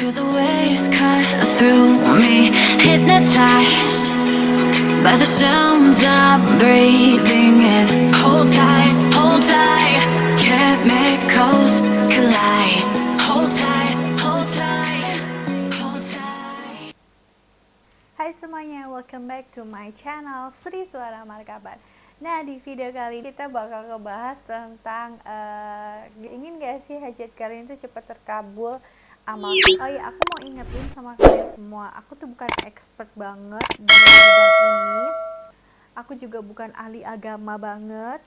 Feel the waves cut through me, hypnotized by the sounds I'm breathing in. Hold tight, chemicals collide. Hold tight, hold tight, hold tight. Hai semuanya, welcome back to my channel Sri Suara Markaban. Nah, di video kali ini kita bakal ngebahas tentang ingin gak sih hajat kalian itu cepat terkabul amal. Oh iya, aku mau ingetin sama kalian semua, aku tuh bukan expert banget di bidang ini. Aku juga bukan ahli agama banget,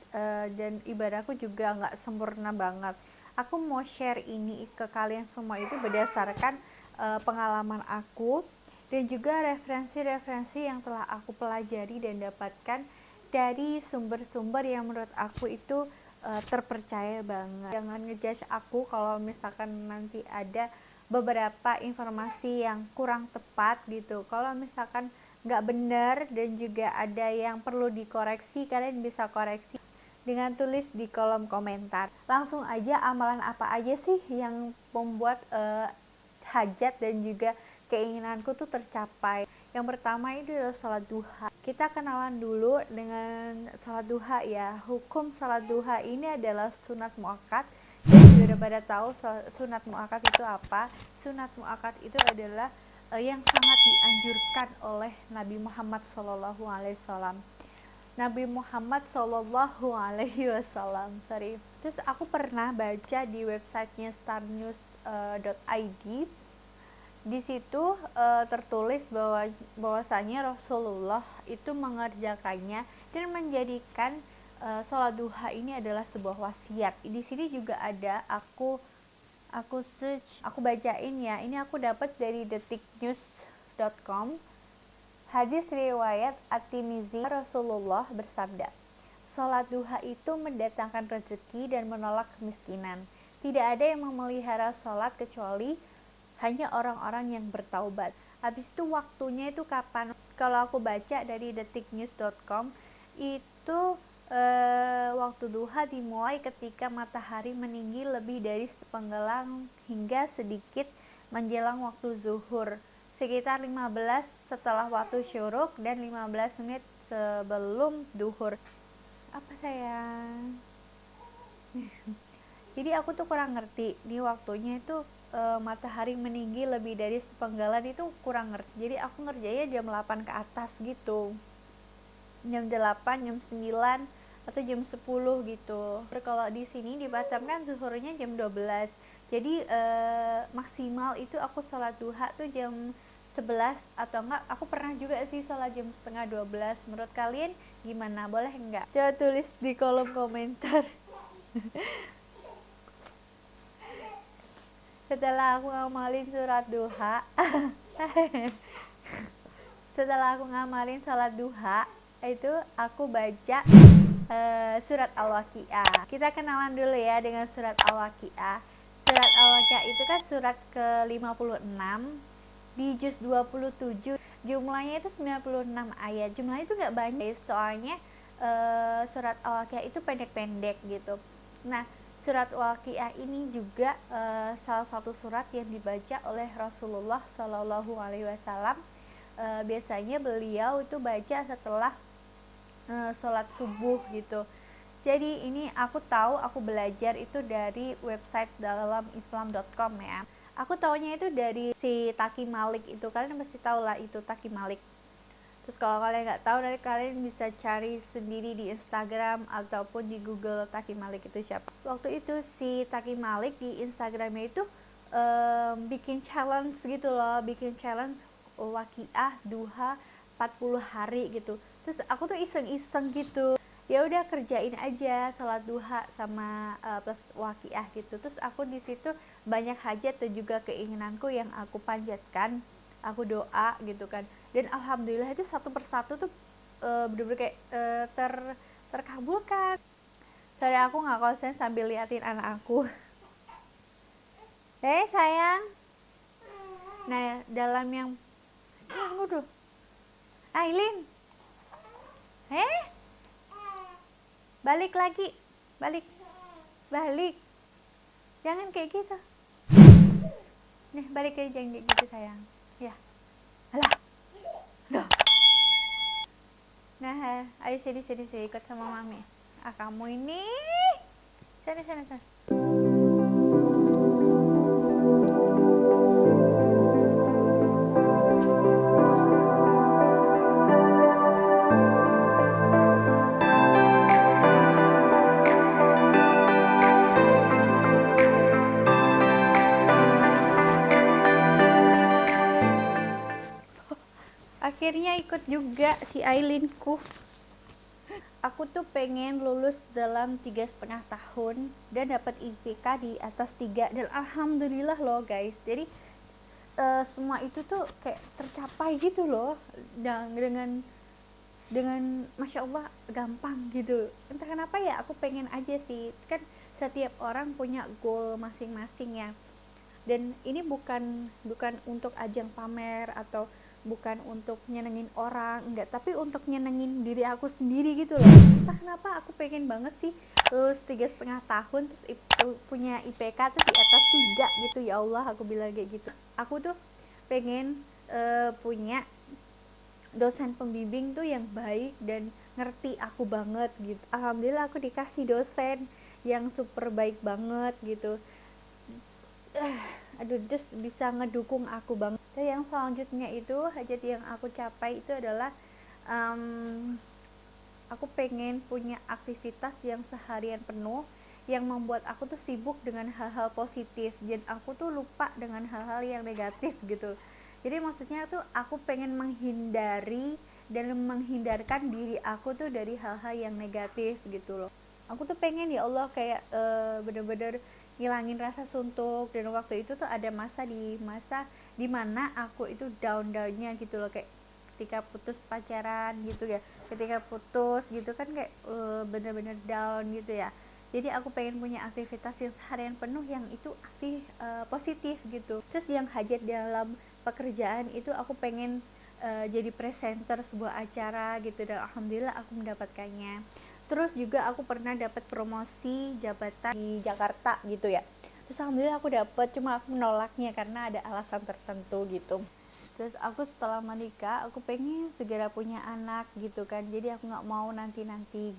dan ibadahku juga nggak sempurna banget. Aku mau share ini ke kalian semua itu berdasarkan pengalaman aku dan juga referensi-referensi yang telah aku pelajari dan dapatkan dari sumber-sumber yang menurut aku itu terpercaya banget. Jangan ngejudge aku kalau misalkan nanti ada beberapa informasi yang kurang tepat gitu. Kalau misalkan nggak benar dan juga ada yang perlu dikoreksi, kalian bisa koreksi dengan tulis di kolom komentar. Langsung aja, amalan apa aja sih yang membuat hajat dan juga keinginanku tuh tercapai? Yang pertama itu adalah sholat duha. Kita kenalan dulu dengan sholat duha ya. Hukum sholat duha ini adalah sunat muakkad. Sudah pada tahu sunat muakkad itu apa? Sunat muakkad itu adalah yang sangat dianjurkan oleh Nabi Muhammad SAW. Nabi Muhammad SAW. Terus aku pernah baca di websitenya starnews.id. Di situ tertulis bahwasanya Rasulullah itu mengerjakannya dan menjadikan sholat duha ini adalah sebuah wasiat. Di sini juga ada aku search, aku bacain ya. Ini aku dapat dari detiknews.com. Hadis riwayat At-Tirmizi, Rasulullah bersabda, sholat duha itu mendatangkan rezeki dan menolak kemiskinan. Tidak ada yang memelihara sholat kecuali hanya orang-orang yang bertaubat. Habis itu waktunya itu kapan? Kalau aku baca dari detiknews.com itu waktu duha dimulai ketika matahari meninggi lebih dari sepenggelam hingga sedikit menjelang waktu zuhur, sekitar 15 setelah waktu syuruk dan 15 menit sebelum duhur. Apa sayang? Jadi aku tuh kurang ngerti di waktunya itu matahari meninggi lebih dari sepenggalan itu kurang ngerti. Jadi aku ngerjainnya jam 8 ke atas gitu, jam 8, jam 9 atau jam 10 gitu. Kalau di sini di Batam kan zuhurnya jam 12. Jadi maksimal itu aku sholat duha tuh jam 11 atau enggak, aku pernah juga sih sholat jam setengah 12. Menurut kalian gimana? Boleh enggak? Coba tulis di kolom komentar. Setelah aku ngamalin surat duha setelah aku ngamalin sholat duha itu aku baca surat Al-Waqiah. Kita kenalan dulu ya dengan surat Al-Waqiah. Surat Al-Waqiah itu kan surat ke-56 di juz 27. Jumlahnya itu 96 ayat. Jumlahnya itu nggak banyak soalnya surat Al-Waqiah itu pendek-pendek gitu. Nah, surat Al-Waqiah ini juga salah satu surat yang dibaca oleh Rasulullah SAW. Biasanya beliau itu baca setelah sholat subuh gitu. Jadi ini aku tahu, aku belajar itu dari website dalamislam.com ya. Aku taunya itu dari si Taki Malik itu, kalian pasti tahu lah itu Taki Malik. Terus kalau kalian nggak tahu, nanti kalian bisa cari sendiri di Instagram ataupun di Google Taki Malik itu siapa. Waktu itu si Taki Malik di Instagramnya itu bikin challenge gitu loh, bikin challenge Waqiah duha 40 hari gitu. Terus aku tuh iseng-iseng gitu, ya udah kerjain aja sholat duha sama plus Waqiah gitu. Terus aku di situ banyak hajat dan juga keinginanku yang aku panjatkan, aku doa gitu kan, dan alhamdulillah itu satu persatu tuh bener-bener kayak terkabulkan. Sorry, aku nggak konsen sambil liatin anak aku. Sayang. Nah, dalam yang tunggu dulu, Aileen, balik lagi, balik, jangan kayak gitu. Nih, balik. Kali jangan kayak gitu sayang. Ya. Alah. Duh. Nah, ayo sini ikut sama mami. Ah, kamu ini. Sana. Akhirnya ikut juga si Ailinku. Aku tuh pengen lulus dalam 3,5 tahun dan dapat IPK di atas 3, dan alhamdulillah loh guys. Jadi semua itu tuh kayak tercapai gitu loh, dan dengan masya Allah gampang gitu. Entah kenapa ya, aku pengen aja sih. Kan setiap orang punya goal masing-masing ya, dan ini bukan untuk ajang pamer atau bukan untuk nyenengin orang, enggak, tapi untuk nyenengin diri aku sendiri gitu loh. Entah kenapa aku pengen banget sih lulus 3,5 tahun terus punya IPK tuh di atas 3 gitu. Ya Allah, aku bilang kayak gitu. Aku tuh pengen punya dosen pembimbing tuh yang baik dan ngerti aku banget gitu. Alhamdulillah aku dikasih dosen yang super baik banget gitu. Aduh, just bisa ngedukung aku banget. Dan yang selanjutnya itu, hajat yang aku capai itu adalah aku pengen punya aktivitas yang seharian penuh yang membuat aku tuh sibuk dengan hal-hal positif, dan aku tuh lupa dengan hal-hal yang negatif gitu. Jadi maksudnya tuh aku pengen menghindari dan menghindarkan diri aku tuh dari hal-hal yang negatif gitu loh. Aku tuh pengen ya Allah kayak bener-bener ngilangin rasa suntuk. Dan waktu itu tuh ada masa di mana aku itu down-nya gitu loh, kayak ketika putus pacaran gitu ya, ketika putus gitu kan kayak bener-bener down gitu ya. Jadi aku pengen punya aktivitas yang seharian penuh yang itu positif gitu. Terus yang hajat dalam pekerjaan itu aku pengen jadi presenter sebuah acara gitu, dan alhamdulillah aku mendapatkannya. Terus juga aku pernah dapat promosi jabatan di Jakarta gitu ya. Terus alhamdulillah aku dapat, cuma aku menolaknya karena ada alasan tertentu gitu. Terus aku setelah menikah, aku pengen segera punya anak gitu kan. Jadi aku nggak mau nanti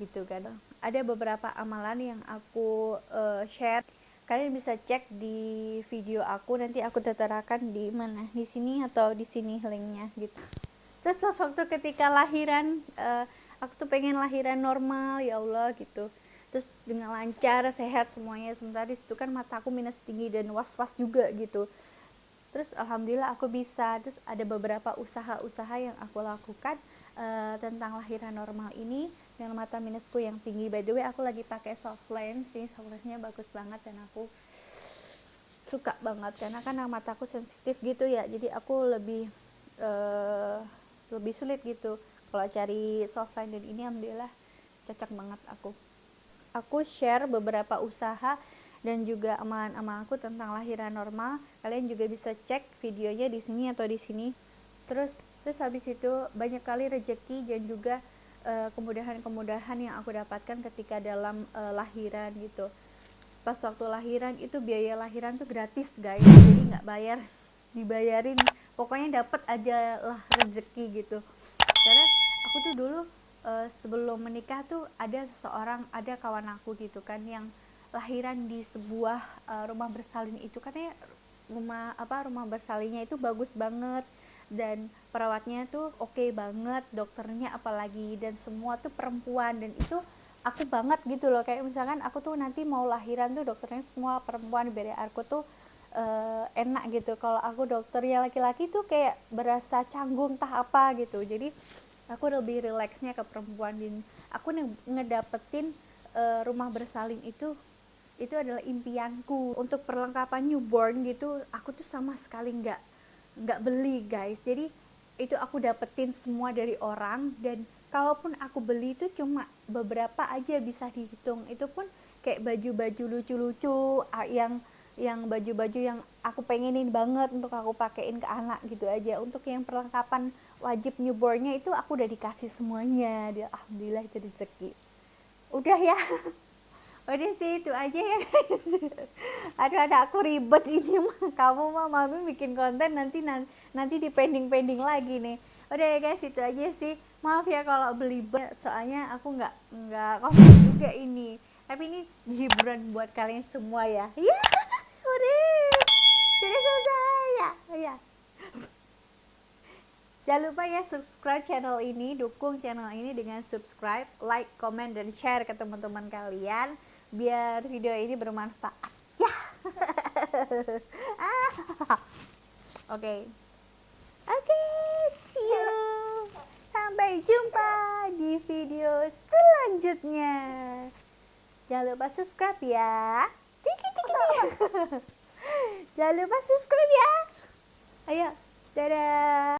gitu kan. Ada beberapa amalan yang aku share. Kalian bisa cek di video aku, nanti aku terterakan di mana, di sini atau di sini linknya gitu. Terus pas waktu ketika lahiran, aku tuh pengen lahiran normal ya Allah gitu. Terus dengan lancar, sehat semuanya. Sementara di situ kan mataku minus tinggi dan was-was juga gitu. Terus alhamdulillah aku bisa. Terus ada beberapa usaha-usaha yang aku lakukan tentang lahiran normal ini dengan mata minusku yang tinggi. By the way, aku lagi pakai soft lens sih, soft lensnya bagus banget dan aku suka banget karena kan mataku sensitif gitu ya. Jadi aku lebih sulit gitu kalau cari soft lens, dan ini alhamdulillah cocok banget aku share beberapa usaha dan juga amalan-amalanku tentang lahiran normal. Kalian juga bisa cek videonya di sini atau di sini. Terus habis itu banyak kali rezeki dan juga kemudahan-kemudahan yang aku dapatkan ketika dalam lahiran gitu. Pas waktu lahiran itu biaya lahiran tuh gratis guys, jadi nggak dibayarin, pokoknya dapat aja lah rezeki gitu. Karena aku tuh dulu sebelum menikah tuh ada kawan aku gitu kan yang lahiran di sebuah rumah bersalin itu, katanya rumah bersalinnya itu bagus banget dan perawatnya tuh oke banget, dokternya apalagi, dan semua tuh perempuan, dan itu aku banget gitu loh. Kayak misalkan aku tuh nanti mau lahiran tuh dokternya semua perempuan, biar aku tuh enak gitu. Kalau aku dokternya laki-laki tuh kayak berasa canggung entah apa gitu. Jadi aku lebih rileksnya ke perempuan, dan aku ngedapetin rumah bersalin itu adalah impianku. Untuk perlengkapan newborn gitu aku tuh sama sekali nggak beli guys. Jadi itu aku dapetin semua dari orang, dan kalaupun aku beli itu cuma beberapa aja bisa dihitung. Itu pun kayak baju-baju lucu-lucu yang baju-baju yang aku pengenin banget untuk aku pakein ke anak gitu aja. Untuk yang perlengkapan wajib newbornnya itu aku udah dikasih semuanya. Alhamdulillah itu rezeki. Udah ya. Udah sih itu aja ya guys. Aduh, ada aku ribet ini mah. Kamu mah mami bikin konten nanti di pending lagi nih. Udah ya guys, itu aja sih. Maaf ya kalau belibet, soalnya aku nggak konten juga ini. Tapi ini hiburan buat kalian semua ya. Ya, udah. Sudah selesai ya. Ya. Jangan lupa ya subscribe channel ini, dukung channel ini dengan subscribe, like, comment, dan share ke teman-teman kalian biar video ini bermanfaat. Ya. Oke. Oke, see you. Sampai jumpa di video selanjutnya. Jangan lupa subscribe ya. Tiki tiki tiki. Jangan lupa subscribe ya. Ayo, dadah.